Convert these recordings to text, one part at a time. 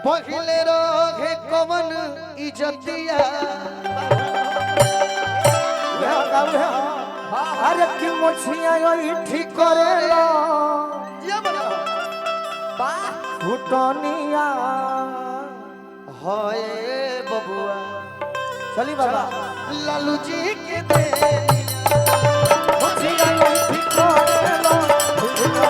पहिले रोगे कवन इज्जतिया अरे की मोछिया ठीक करेला ये बोला फुटनिया होए बबुआ चली बाबा लालू जी के दे मोछिया ठीक करेला फुटनिया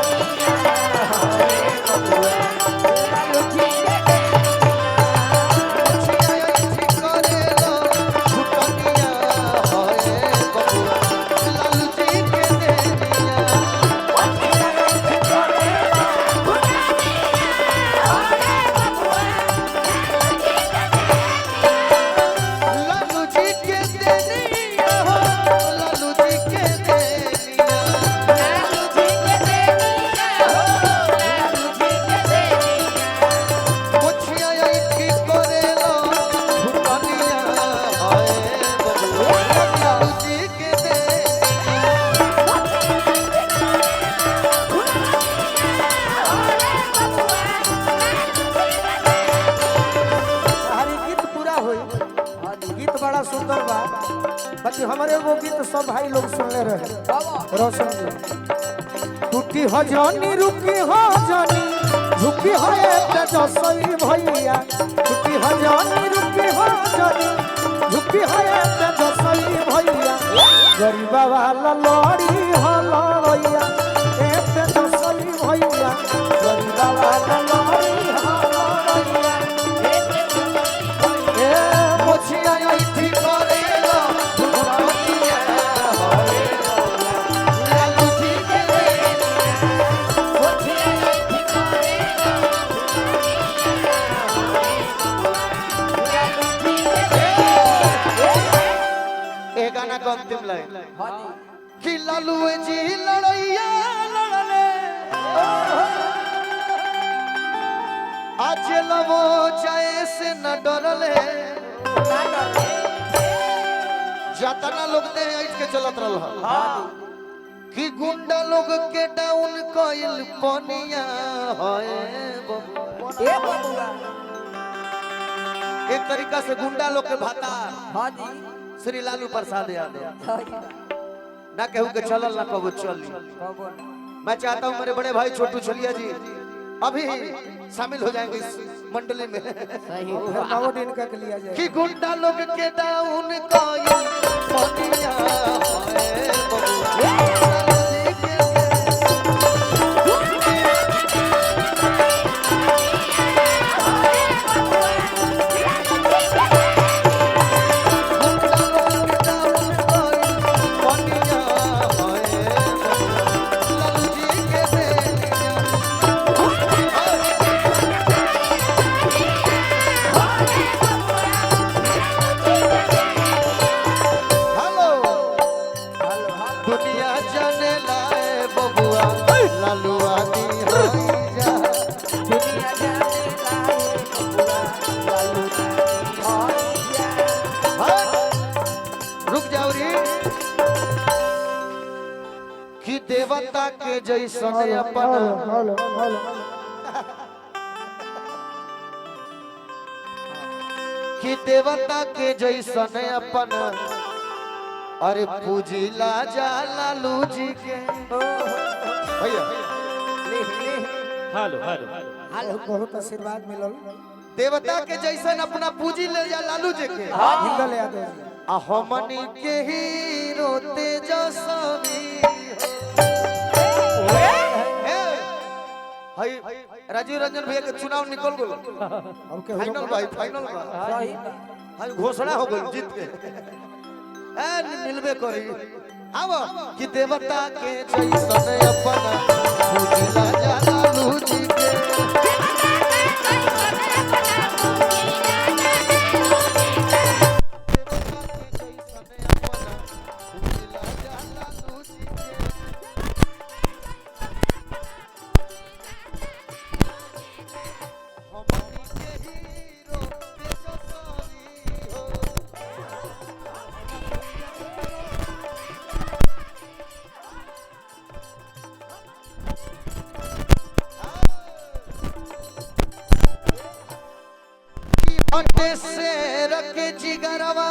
लालू जी सुंदर बा बाकी हमारे वो गीत सब भाई लोग सुनले रहे रोशन जी टूटी हो जानी रुकी हो जानी झुकी हो तेजस्वी भैया टूटी हो जानी रुकी हो जानी झुकी हो तेजस्वी भैया गरीबा वाला लड़ी हो लड़ैया तेजस्वी भैया गरीबा वाला लड़ी हो लड़ैया मोछिया अंतिम लाइन कि लालू जी लड़ैया लड़ले आज लवो चाहे से न डरले जातना लोग ने ऐठ के चलत रहल कि गुंडा लोग के डाउन कइल पनिया होए बबुआ एक तरीका से गुंडा लोग के भाता हां जी श्री लालू प्रसाद यादव ना कहूँ के चलल ना कबो चली मैं चाहता हूँ मेरे बड़े भाई छोटू छलिया जी अभी शामिल हो जाएंगे इस मंडली में कि गुंडा लोग के डाउन कइल पनिया होए बबुआ देवता के जैसन अपन कि देवता के जैसन अपन अरे पूजिला जा लालू जी के भैया हेलो हेलो हेलो बहुत आशीर्वाद मिलल देवता के जैसन अपना पूजी ले जा लालू जी के हिंदल यादव आ हमनी के हीरो तेजस्वी भाई राजीव रंजन भैया के चुनाव निकल गल फाइनल भाई फाइनल भाई घोषणा हो गई जीत के मिलबे करी अब कि देवता के जैसन अपन पूजिला जा लालू जी के हटे से रखे जिगरवा